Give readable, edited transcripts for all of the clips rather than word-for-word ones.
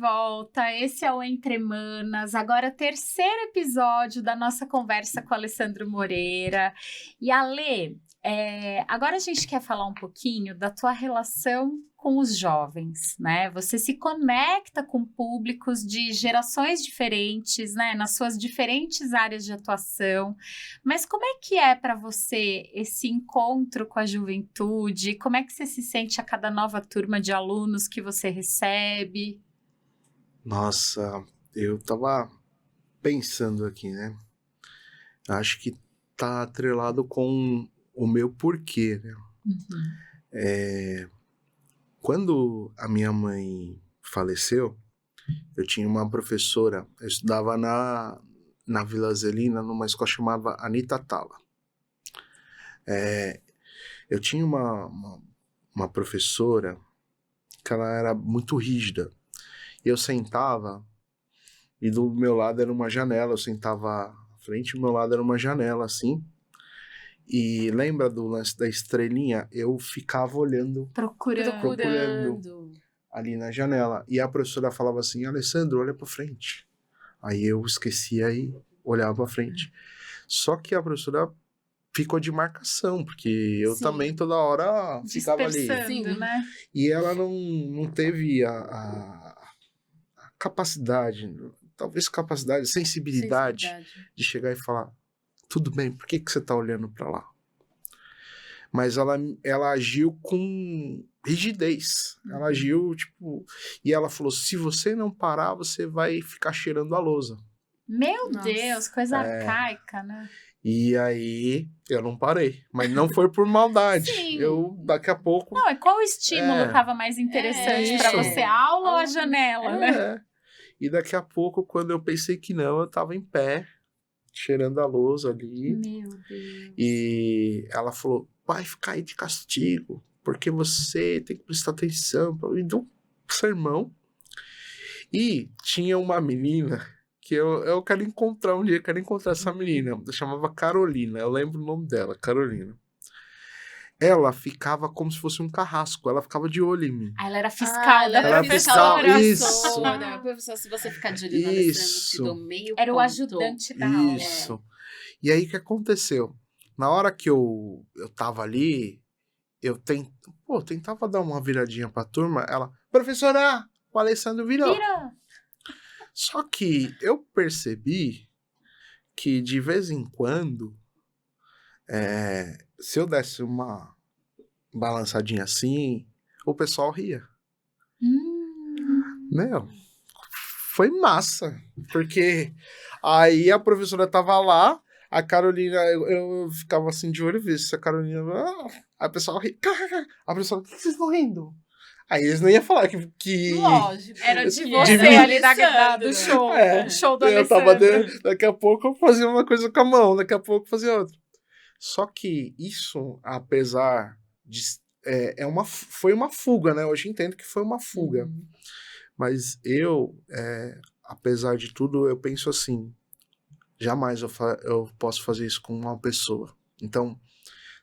volta, esse é o Entre Manas, agora terceiro episódio da nossa conversa com o Alessandro Moreira. E Ale, agora a gente quer falar um pouquinho da tua relação com os jovens, né? Você se conecta com públicos de gerações diferentes, né? Nas suas diferentes áreas de atuação. Mas como é que é para você esse encontro com a juventude? Como é que você se sente a cada nova turma de alunos que você recebe? Nossa, eu tava pensando aqui, né? Acho que tá atrelado com o meu porquê, né? Quando a minha mãe faleceu, eu tinha uma professora, eu estudava na Vila Zelina, numa escola chamada Anita Tala. Eu tinha uma professora que ela era muito rígida. E eu sentava, e do meu lado era uma janela, eu sentava à frente, do meu lado era uma janela, assim. E lembra do lance da estrelinha? Eu ficava olhando, procurando ali na janela. E a professora falava assim, Alessandro, olha pra frente. Aí eu esquecia e olhava pra frente. Só que a professora ficou de marcação, porque eu também toda hora ficava ali. Né? E ela não teve a capacidade, talvez sensibilidade de chegar e falar, tudo bem, por que você tá olhando pra lá? Mas ela agiu com rigidez. Ela agiu, tipo... E ela falou, se você não parar, você vai ficar cheirando a lousa. Meu Deus, coisa arcaica, né? E aí, eu não parei. Mas não foi por maldade. Sim. Eu, daqui a pouco... Não, e qual estímulo estava mais interessante pra você? A aula ou a janela, né? E daqui a pouco, quando eu pensei que não, eu tava em pé, cheirando a lousa ali. Meu Deus. E ela falou, vai ficar aí de castigo, porque você tem que prestar atenção. E deu um sermão. E tinha uma menina que eu quero encontrar um dia, quero encontrar essa menina. Eu chamava Carolina, eu lembro o nome dela, Carolina. Ela ficava como se fosse um carrasco, ela ficava de olho em mim. Ela era fiscal da era professora. fiscal, isso. Professora, se você ficar de olho na Alessandra, te dou meio Era o ponto. ajudante da aula. Isso. E aí, o que aconteceu? Na hora que eu tava ali, eu tentava dar uma viradinha pra turma, ela, professora, o Alessandro virou. Vira! Só que eu percebi que, de vez em quando, se eu desse uma balançadinha assim, o pessoal ria. Meu, foi massa. Porque aí a professora tava lá, a Carolina, eu ficava assim de olho, ver se a Carolina... Aí o pessoal ria. A professora, por que vocês estão rindo? Aí eles não iam falar que... Lógico. Era de mim. você ali do show. O show do Eu Alessandro. tava daqui a pouco eu fazia uma coisa com a mão, daqui a pouco eu fazia outra. Só que isso, apesar de... foi uma fuga, né? Hoje eu entendo que foi uma fuga. Mas eu, apesar de tudo, eu penso assim, jamais eu posso fazer isso com uma pessoa. Então,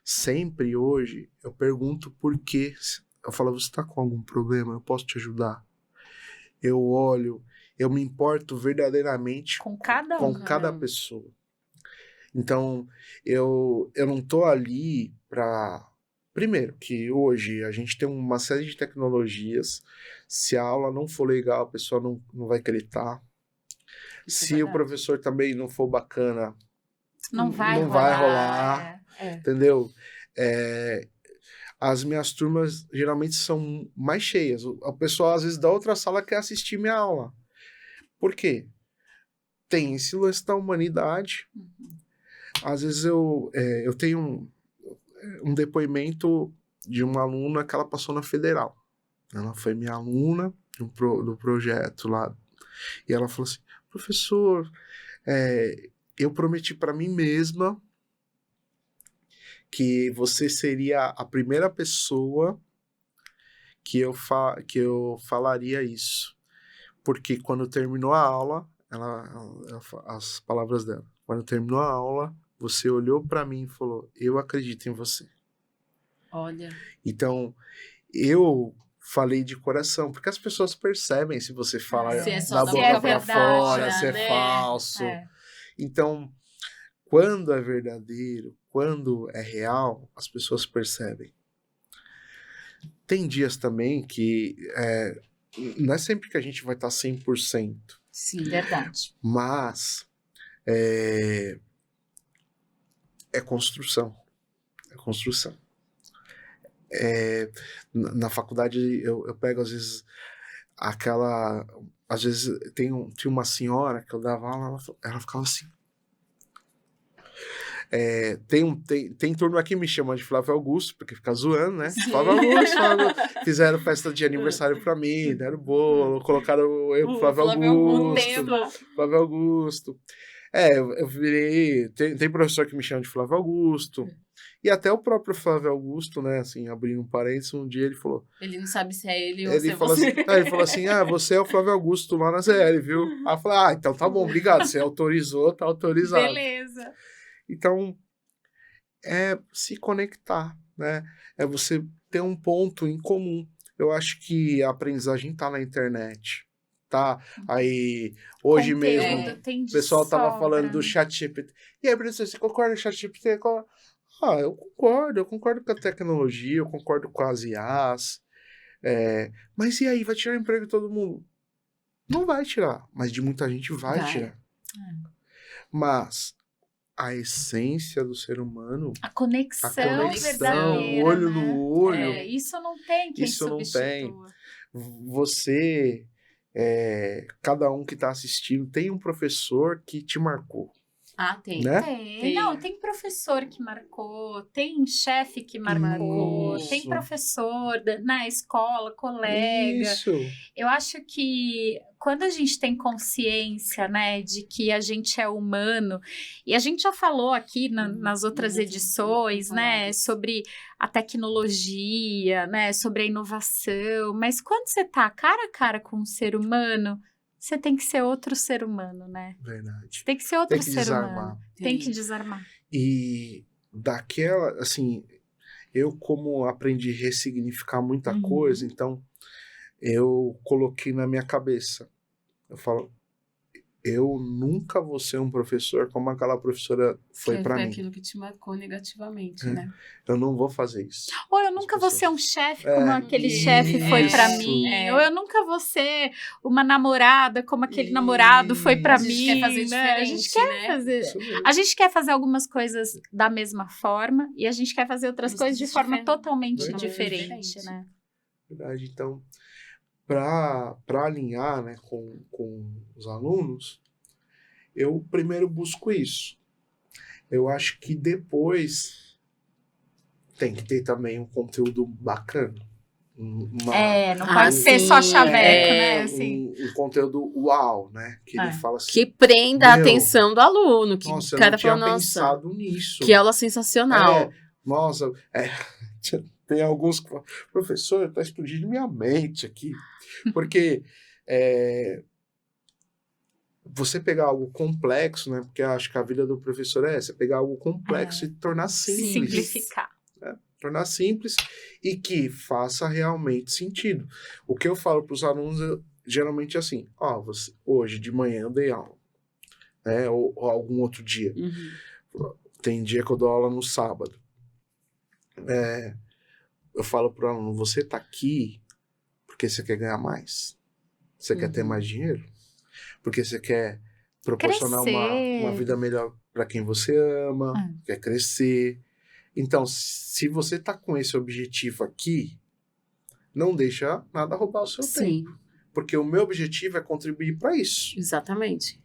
sempre hoje, eu pergunto por quê. Eu falo, você tá com algum problema? Eu posso te ajudar? Eu olho, eu me importo verdadeiramente com cada pessoa. Então, eu não tô ali pra... Primeiro, que hoje a gente tem uma série de tecnologias. Se a aula não for legal, a pessoa não vai querer estar. Se o professor também não for bacana, não vai rolar. Entendeu? As minhas turmas geralmente são mais cheias. O pessoal, às vezes, da outra sala quer assistir minha aula. Por quê? Tem esse lance da humanidade. Às vezes eu tenho um depoimento de uma aluna que ela passou na Federal. Ela foi minha aluna do projeto lá. E ela falou assim, professor, eu prometi para mim mesma que você seria a primeira pessoa que eu falaria isso. Porque quando terminou a aula, as palavras dela, quando terminou a aula, você olhou para mim e falou, eu acredito em você. Olha. Então, eu falei de coração, porque as pessoas percebem se você fala Se é só da da boca boca pra pra fora, fora, se é né? falso. É. Então, quando é verdadeiro, quando é real, as pessoas percebem. Tem dias também que não é sempre que a gente vai estar 100%, Sim. Verdade. mas é construção. É construção. Na faculdade eu pego às vezes às vezes tinha uma senhora que eu dava aula, ela ficava assim. Tem turma aqui que me chama de Flávio Augusto, porque fica zoando, né? Sim. Flávio Augusto, fizeram festa de aniversário pra mim, deram bolo, colocaram eu, Flávio Augusto. Flávio Augusto. Eu virei. Tem professor que me chama de Flávio Augusto. E até o próprio Flávio Augusto, né? Assim, abrindo um parênteses, um dia ele falou. Ele não sabe se é ele ou Ele se é falou você. assim, ele falou assim: você é o Flávio Augusto lá na ZL, viu? Aí eu falei, então tá bom, obrigado. Você autorizou, tá autorizado. Beleza. Então, é se conectar, né? É você ter um ponto em comum. Eu acho que a aprendizagem tá na internet, tá? Aí, hoje mesmo, tem o de pessoal tava sobra, falando do né? ChatGPT. E aí, professor, você concorda com o ChatGPT? Eu concordo com a tecnologia, eu concordo com as IAs. Mas e aí, vai tirar o emprego de todo mundo? Não vai tirar, mas de muita gente vai tirar. Mas a essência do ser humano, A conexão verdadeira, o olho né? no olho, Isso não tem quem isso não tem. substitua. Você, cada um que está assistindo, tem um professor que te marcou, Tem. né? Tem. Não, tem professor que marcou, tem chefe que marcou, Isso. tem professor na escola, colega. Isso. Eu acho que quando a gente tem consciência, né, de que a gente é humano, e a gente já falou aqui nas outras edições, né, sobre a tecnologia, né, sobre a inovação, mas quando você tá cara a cara com um ser humano, você tem que ser outro ser humano, né? Verdade. Tem que ser outro Tem que ser desarmar. humano. Tem que desarmar. E daquela, assim, eu como aprendi a ressignificar muita coisa, então eu coloquei na minha cabeça. Eu falo, eu nunca vou ser um professor como aquela professora foi pra mim. Aquilo que te marcou negativamente, né? Eu não vou fazer isso. Ou eu nunca vou ser um chefe como aquele chefe foi pra mim. Ou eu nunca vou ser uma namorada como aquele namorado foi pra mim. Quer fazer né? A gente quer fazer. A gente quer fazer algumas coisas da mesma forma e a gente quer fazer outras coisas de forma totalmente diferente, né? Verdade. Então, para alinhar, né, com os alunos, eu primeiro busco isso. Eu acho que depois tem que ter também um conteúdo bacana. Não pode ser só chaveco, né? Assim. Um conteúdo uau, né? Que ele fala assim. Que prenda a atenção do aluno. Que nossa, o cara eu não tinha fala, pensado nisso. Que aula sensacional. Tem alguns que falam, professor, tá explodindo minha mente aqui. Porque você pegar algo complexo, né? Porque eu acho que a vida do professor é essa, pegar algo complexo e tornar simples. Simplificar. Tornar simples e que faça realmente sentido. O que eu falo para os alunos geralmente é assim, hoje de manhã eu dei aula, né? Ou algum outro dia. Tem dia que eu dou aula no sábado. Eu falo para o aluno, você está aqui porque você quer ganhar mais? Você quer ter mais dinheiro? Porque você quer proporcionar uma vida melhor para quem você ama, quer crescer. Então, se você está com esse objetivo aqui, não deixa nada roubar o seu tempo. Porque o meu objetivo é contribuir para isso. Exatamente.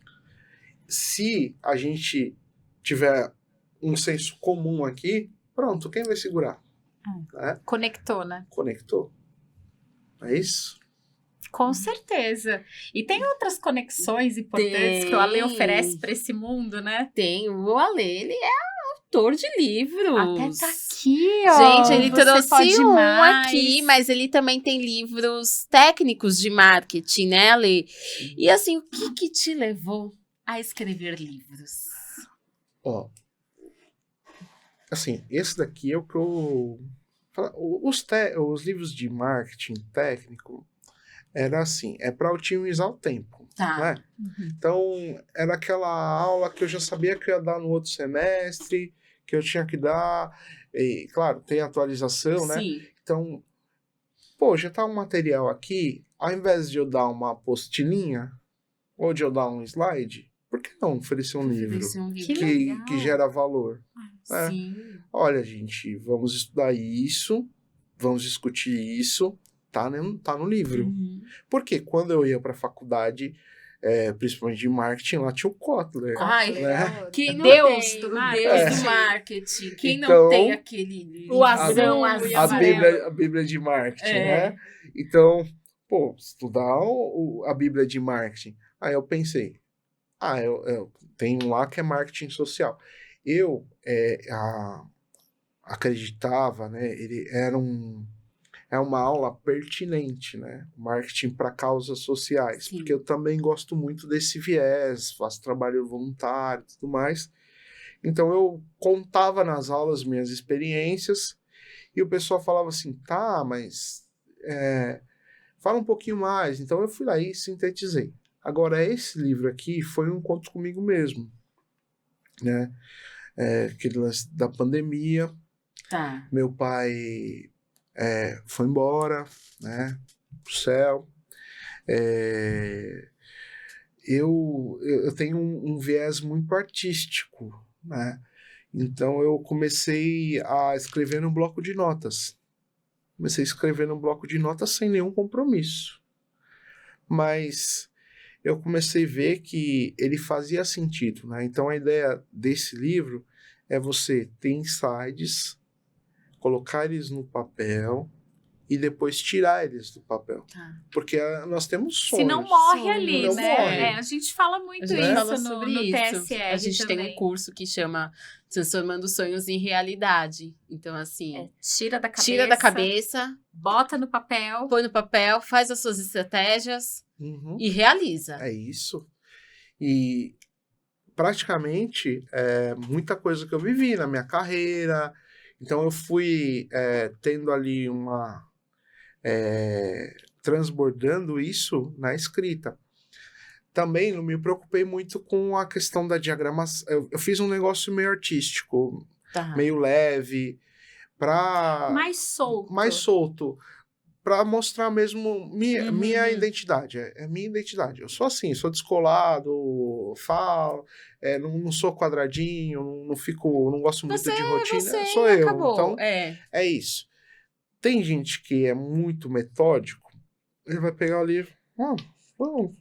Se a gente tiver um senso comum aqui, pronto, quem vai segurar? Conectou, né? Conectou. É isso? Com certeza. E tem outras conexões importantes que o Ale oferece para esse mundo, né? Tem. O Ale, ele é autor de livros. Até tá aqui, ó. Gente, ele Você trouxe pode mais. aqui, mas ele também tem livros técnicos de marketing, né, Ale? E assim, o que te levou a escrever livros? Assim, esse daqui é o que eu Os livros de marketing técnico era assim, é para otimizar o tempo, Tá. né? Então, era aquela aula que eu já sabia que eu ia dar no outro semestre, que eu tinha que dar, e, claro, tem atualização, né? Sim. Então, pô, já tá um material aqui, ao invés de eu dar uma apostilinha, ou de eu dar um slide, por que não oferecer um livro Oferecer um livro. Que legal. que gera valor? É. Sim. Olha, gente, vamos estudar isso, vamos discutir isso, tá no livro. Uhum. Porque quando eu ia pra faculdade, principalmente de marketing, lá tinha o Kotler. Ai, né? Quem não Deus tem do o marketing. Deus do marketing? Quem Então, não tem aquele o azul livrão e A amarelo. Bíblia de marketing, É. né? Então, pô, estudar a Bíblia de marketing. Aí eu pensei, eu tenho lá que é marketing social. Eu acreditava, né? Ele é uma aula pertinente, né? Marketing para causas sociais, Sim. porque eu também gosto muito desse viés, faço trabalho voluntário e tudo mais. Então eu contava nas aulas minhas experiências e o pessoal falava assim, tá, mas fala um pouquinho mais. Então eu fui lá e sintetizei. Agora, esse livro aqui foi um encontro comigo mesmo, né? Aquele lance da pandemia. Tá. Meu pai foi embora, né? Pro céu. Eu tenho um viés muito artístico, né? Então eu comecei a escrever no bloco de notas. Comecei a escrever no bloco de notas sem nenhum compromisso. Mas eu comecei a ver que ele fazia sentido, né? Então a ideia desse livro é você ter insights, colocar eles no papel e depois tirar eles do papel. Tá. Porque nós temos sonhos. Se não morre Sonho, ali, não né? morre. A gente fala muito A gente isso fala no, sobre no isso. TSR A gente também. tem um curso que chama Transformando Sonhos em Realidade. Então, assim, Tira da cabeça. tira da cabeça, Bota no papel. põe no papel, faz as suas estratégias Uhum. e realiza. É isso. E praticamente muita coisa que eu vivi na minha carreira. Então eu fui tendo ali transbordando isso na escrita. Também não me preocupei muito com a questão da diagramação. Eu fiz um negócio meio artístico, Tá. meio leve, para Mais solto. mais solto, para mostrar mesmo minha Uhum. identidade. É minha identidade. Eu sou assim, sou descolado, falo, não sou quadradinho, não gosto muito de rotina. Você Sou eu. acabou. Então, é isso. Tem gente que é muito metódico, ele vai pegar o livro.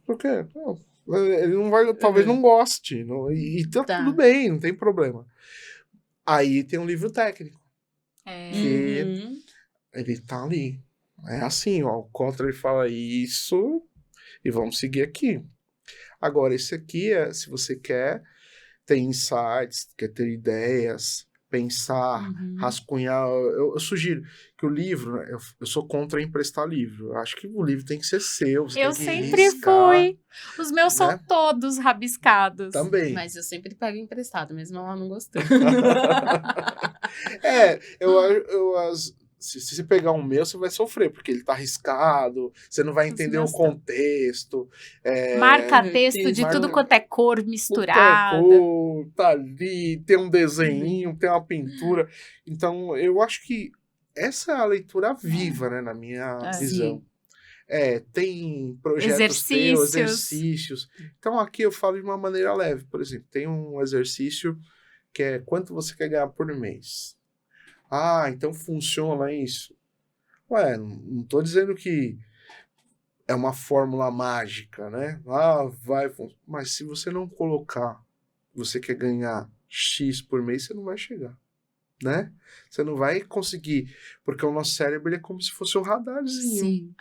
Por quê? Não. Ele não vai, talvez não goste. E tá Tá. tudo bem, não tem problema. Aí tem um livro técnico. Que Uhum. ele tá ali. É assim, ó. O Kotler fala isso e vamos seguir aqui. Agora, esse aqui se você quer ter insights, quer ter ideias, pensar, Uhum. rascunhar. Eu sugiro que o livro, né, eu sou contra emprestar livro. Eu acho que o livro tem que ser seu. Você Eu tem que sempre riscar. fui. Os meus são né? todos rabiscados. Também. Mas eu sempre pego emprestado, mesmo ela não gostando. Se você pegar um meu, você vai sofrer, porque ele tá arriscado, você não vai entender o meus contexto. Marca texto de marca- tudo quanto é cor misturada. Tá ali, tem um desenho, tem uma pintura. Então, eu acho que essa é a leitura viva, né, na minha visão. Tem projetos Exercícios. exercícios. Então, aqui eu falo de uma maneira leve. Por exemplo, tem um exercício que é quanto você quer ganhar por mês. Então funciona isso. Ué, não tô dizendo que é uma fórmula mágica, né? Mas se você não colocar, você quer ganhar X por mês, você não vai chegar, né? Você não vai conseguir, porque o nosso cérebro ele é como se fosse um radarzinho, Sim.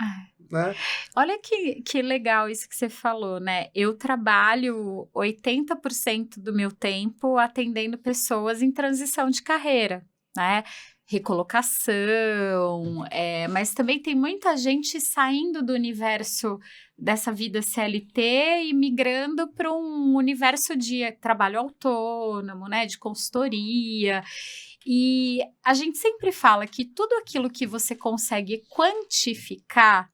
né? Olha que legal isso que você falou, né? Eu trabalho 80% do meu tempo atendendo pessoas em transição de carreira, né? Recolocação, mas também tem muita gente saindo do universo dessa vida CLT e migrando para um universo de trabalho autônomo, né? De consultoria. E a gente sempre fala que tudo aquilo que você consegue quantificar,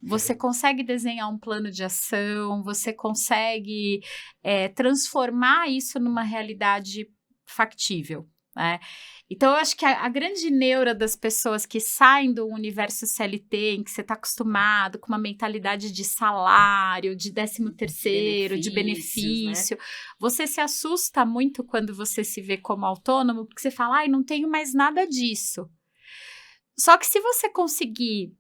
você consegue desenhar um plano de ação, você consegue transformar isso numa realidade factível, né? Então, eu acho que a grande neura das pessoas que saem do universo CLT, em que você está acostumado com uma mentalidade de salário, de 13º, de benefício, né? você se assusta muito quando você se vê como autônomo, porque você fala, ai, não tenho mais nada disso. Só que se você conseguir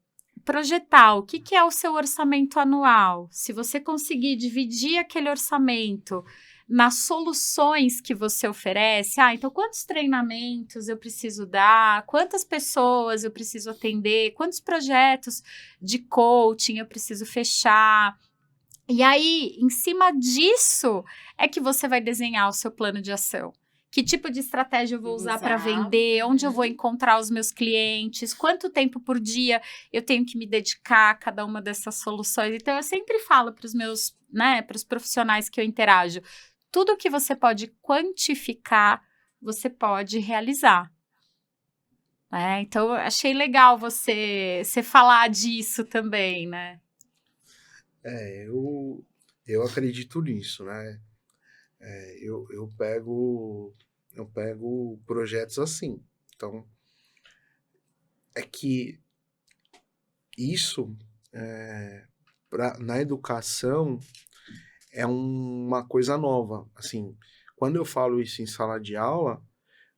projetar o que é o seu orçamento anual, se você conseguir dividir aquele orçamento nas soluções que você oferece, então quantos treinamentos eu preciso dar, quantas pessoas eu preciso atender, quantos projetos de coaching eu preciso fechar. E aí, em cima disso, é que você vai desenhar o seu plano de ação. Que tipo de estratégia eu vou usar para vender? Onde eu vou encontrar os meus clientes? Quanto tempo por dia eu tenho que me dedicar a cada uma dessas soluções? Então, eu sempre falo para os meus, para os profissionais que eu interajo, tudo que você pode quantificar, você pode realizar. Então, eu achei legal você falar disso também, né? Eu acredito nisso, né? Eu pego projetos assim. Então, é que isso, na educação, é uma coisa nova. Assim, quando eu falo isso em sala de aula,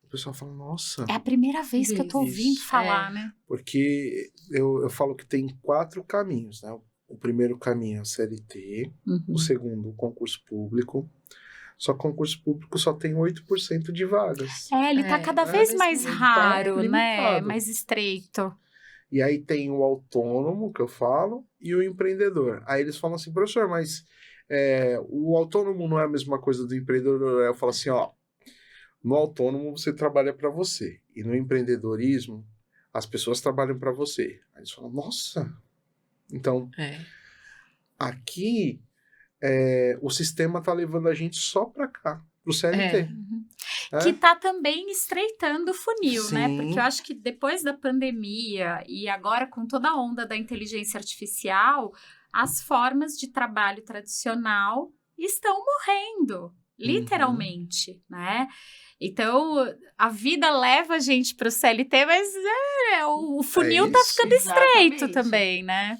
o pessoal fala, nossa... É a primeira vez que eu tô ouvindo falar, né? Porque eu falo que tem 4 caminhos, né? O primeiro caminho é o CLT, o segundo, o concurso público. Só que o concurso público só tem 8% de vagas. Ele tá cada vez mais raro, né? Limitado. Mais estreito. E aí tem o autônomo, que eu falo, e o empreendedor. Aí eles falam assim, professor, mas o autônomo não é a mesma coisa do empreendedor? Eu falo assim, ó, no autônomo você trabalha para você. E no empreendedorismo, as pessoas trabalham para você. Aí eles falam, nossa... Então, aqui, o sistema tá levando a gente só para cá, pro CLT. Que tá também estreitando o funil, Sim. né? Porque eu acho que depois da pandemia e agora com toda a onda da inteligência artificial, as formas de trabalho tradicional estão morrendo, literalmente, né? Então, a vida leva a gente para o CLT, mas o funil tá ficando estreito também, né?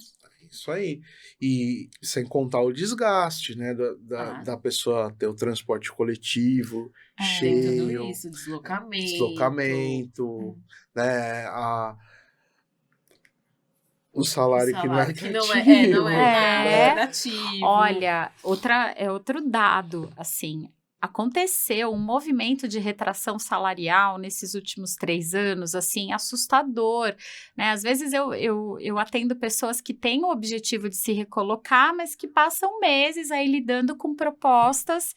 Isso aí. E sem contar o desgaste, né? Da pessoa ter o transporte coletivo cheio. Tem tudo isso, deslocamento. Né? O salário que não é que não é atrativo. Olha, outro dado, assim, aconteceu um movimento de retração salarial nesses últimos 3 anos, assim, assustador, né? Às vezes eu atendo pessoas que têm o objetivo de se recolocar, mas que passam meses aí lidando com propostas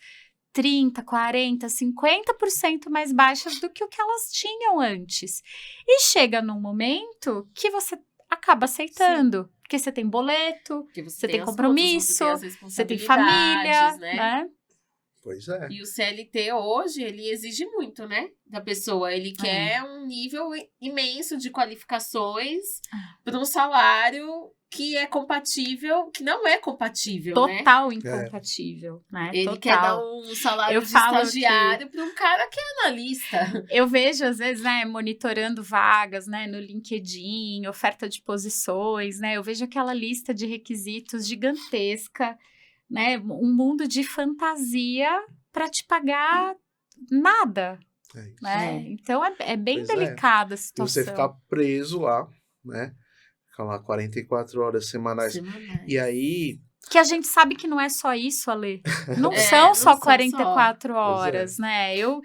30%, 40%, 50% mais baixas do que o que elas tinham antes. E chega num momento que você acaba aceitando, porque você tem boleto, você tem compromisso, você tem família, né? Pois é. E o CLT hoje, ele exige muito, né? Da pessoa. Ele quer um nível imenso de qualificações para um salário que é compatível, que não é compatível, Total incompatível, né? Ele quer dar um salário de estagiário para um cara que é analista. Eu vejo, às vezes, né, monitorando vagas, né, no LinkedIn, oferta de posições, né? Eu vejo aquela lista de requisitos gigantesca, né? Um mundo de fantasia para te pagar nada, né? Então, é bem delicada a situação. E você ficar preso lá, né? Ficar lá 44 horas semanais. E aí... Que a gente sabe que não é só isso, Ale. Não são só 44 horas, né? Eu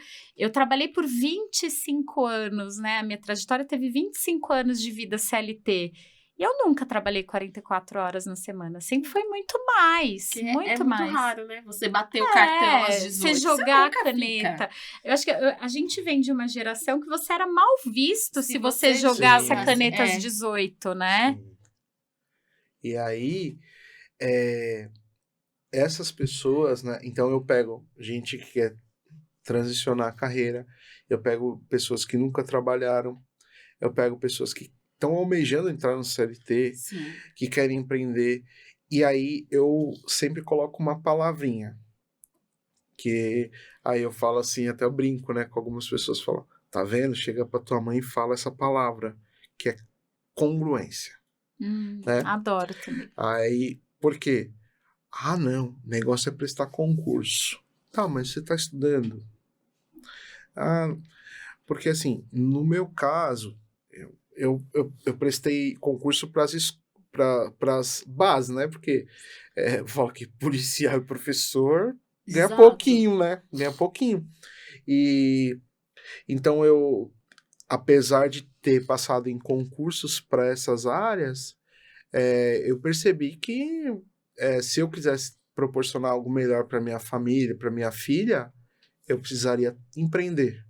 trabalhei por 25 anos, né? A minha trajetória teve 25 anos de vida CLT. E eu nunca trabalhei 44 horas na semana. Sempre foi muito mais. Muito mais. É muito raro, né? Você bater o cartão às 18. Você jogar a caneta. Eu acho que a gente vem de uma geração que você era mal visto se você jogasse a caneta às 18, né? Sim. E aí, essas pessoas, né? Então eu pego gente que quer transicionar a carreira, eu pego pessoas que nunca trabalharam, eu pego pessoas que estão almejando entrar no CLT, Sim. que querem empreender, e aí eu sempre coloco uma palavrinha, que aí eu falo assim, até eu brinco, né, com algumas pessoas, falam, tá vendo? Chega pra tua mãe e fala essa palavra, que é congruência, né? Adoro também. Aí, por quê? Ah, não, o negócio é prestar concurso. Tá, mas você tá estudando? Ah, porque assim, no meu caso, eu prestei concurso para as bases, né? Porque fala que policial e professor ganha Exato. pouquinho, né? Ganha pouquinho. E então apesar de ter passado em concursos para essas áreas, eu percebi que se eu quisesse proporcionar algo melhor para minha família, para minha filha, eu precisaria empreender.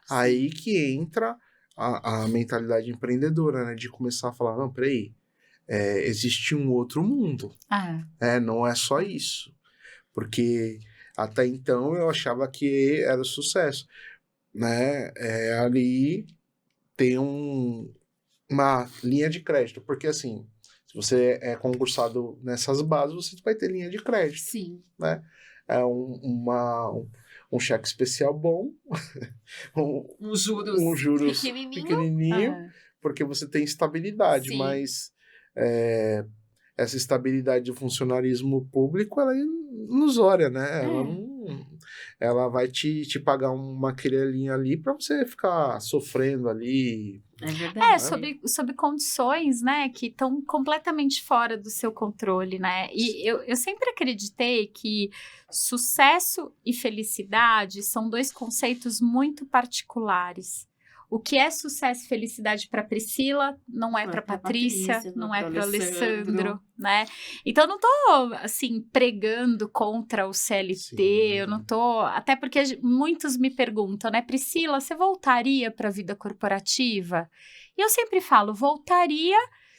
Aí que entra a mentalidade empreendedora, né? De começar a falar, não, peraí, existe um outro mundo. Não é só isso. Porque até então eu achava que era sucesso. Né? Ali tem uma linha de crédito. Porque assim, se você é concursado nessas bases, você vai ter linha de crédito. Sim. Né? É um cheque especial bom, um juros pequenininho, porque você tem estabilidade, Sim. mas essa estabilidade do funcionarismo público, ela é ilusória, né? Ela vai te pagar uma querelinha ali para você ficar sofrendo ali. É verdade. Sob condições, né, que estão completamente fora do seu controle, né? E eu sempre acreditei que sucesso e felicidade são dois conceitos muito particulares. O que é sucesso e felicidade para Priscila não é para Patrícia, não é para Alessandro, né? Então eu não tô assim pregando contra o CLT, Sim. eu não tô, até porque muitos me perguntam, né, Priscila, você voltaria para a vida corporativa? E eu sempre falo, voltaria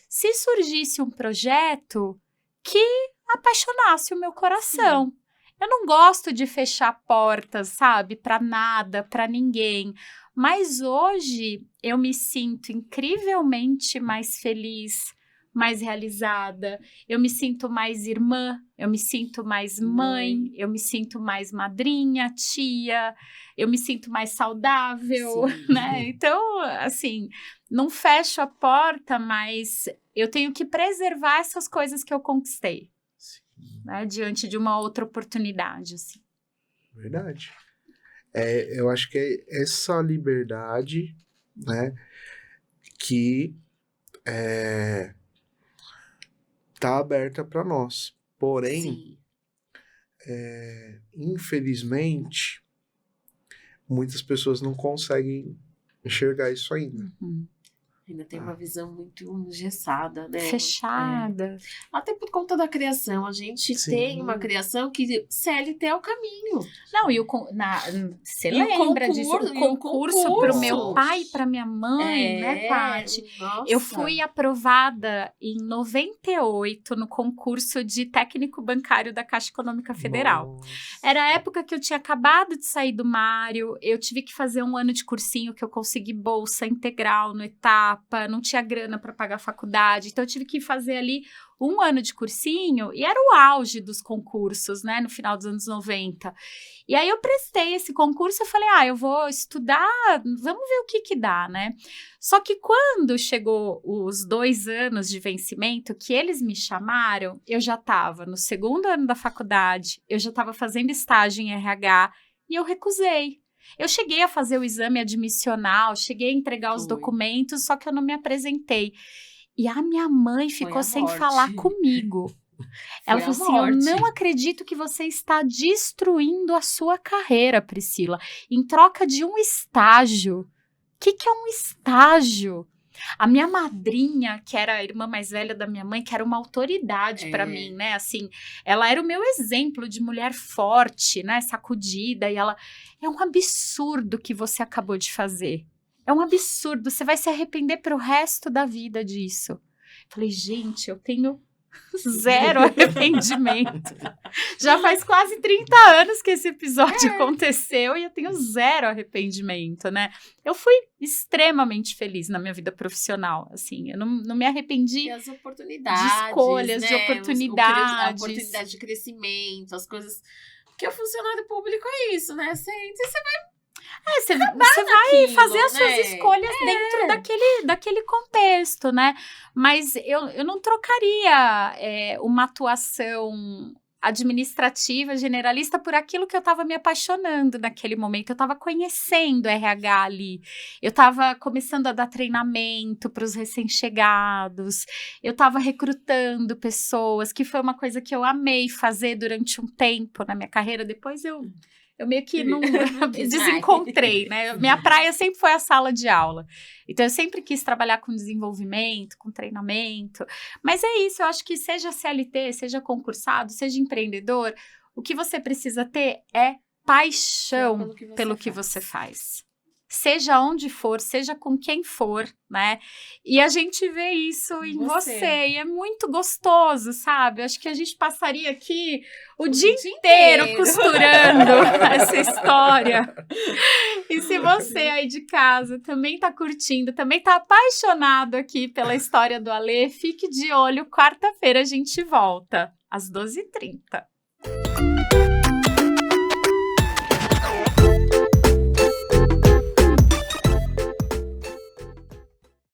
se surgisse um projeto que apaixonasse o meu coração. Sim. Eu não gosto de fechar portas, sabe, para nada, para ninguém. Mas hoje eu me sinto incrivelmente mais feliz, mais realizada, eu me sinto mais irmã, eu me sinto mais mãe, eu me sinto mais madrinha, tia, eu me sinto mais saudável, né? Então, assim, não fecho a porta, mas eu tenho que preservar essas coisas que eu conquistei, né? Diante de uma outra oportunidade, assim. Verdade. Eu acho que é essa liberdade, né, que tá aberta para nós. Porém, infelizmente, muitas pessoas não conseguem enxergar isso ainda. Ainda tem uma visão muito engessada, né? Fechada. Até por conta da criação. A gente tem uma criação que CLT é o caminho. Não, você lembra disso? O concurso para o meu pai e para minha mãe, né, Paty? Eu fui aprovada em 98 no concurso de técnico bancário da Caixa Econômica Federal. Nossa. Era a época que eu tinha acabado de sair do Mário, eu tive que fazer um ano de cursinho que eu consegui bolsa integral no Etapa, não tinha grana para pagar a faculdade, então eu tive que fazer ali um ano de cursinho, e era o auge dos concursos, né, no final dos anos 90. E aí eu prestei esse concurso, eu falei, eu vou estudar, vamos ver o que dá, né? Só que quando chegou os 2 anos de vencimento, que eles me chamaram, eu já estava no 2º ano da faculdade, eu já estava fazendo estágio em RH, e eu recusei. Eu cheguei a fazer o exame admissional, cheguei a entregar os documentos, só que eu não me apresentei. E a minha mãe ficou sem falar comigo. Ela falou assim, eu não acredito que você está destruindo a sua carreira, Priscila, em troca de um estágio. O que é um estágio? A minha madrinha, que era a irmã mais velha da minha mãe, que era uma autoridade para mim, né? Assim, ela era o meu exemplo de mulher forte, né? Sacudida. E ela, é um absurdo que você acabou de fazer. É um absurdo. Você vai se arrepender pro resto da vida disso. Falei, gente, eu tenho Zero arrependimento. Já faz quase 30 anos que esse episódio aconteceu e eu tenho zero arrependimento, né? Eu fui extremamente feliz na minha vida profissional, assim, eu não me arrependi E as oportunidades, de escolhas, né? de A oportunidades. oportunidade de crescimento, as coisas... Porque o funcionário público é isso, né? Você Você vai naquilo, fazer as suas né? escolhas dentro daquele contexto, né? Mas eu não trocaria uma atuação administrativa, generalista, por aquilo que eu estava me apaixonando naquele momento. Eu estava conhecendo RH ali, eu estava começando a dar treinamento para os recém-chegados, eu estava recrutando pessoas, que foi uma coisa que eu amei fazer durante um tempo na minha carreira. Depois eu meio que não desencontrei, né? Minha praia sempre foi a sala de aula. Então, eu sempre quis trabalhar com desenvolvimento, com treinamento. Mas é isso, eu acho que seja CLT, seja concursado, seja empreendedor, o que você precisa ter é paixão pelo que você faz. Seja onde for, seja com quem for, né? E a gente vê isso em você. E é muito gostoso, sabe? Acho que a gente passaria aqui o dia inteiro costurando essa história. E se você aí de casa também tá curtindo, também tá apaixonado aqui pela história do Alê, fique de olho, quarta-feira a gente volta, às 12h30.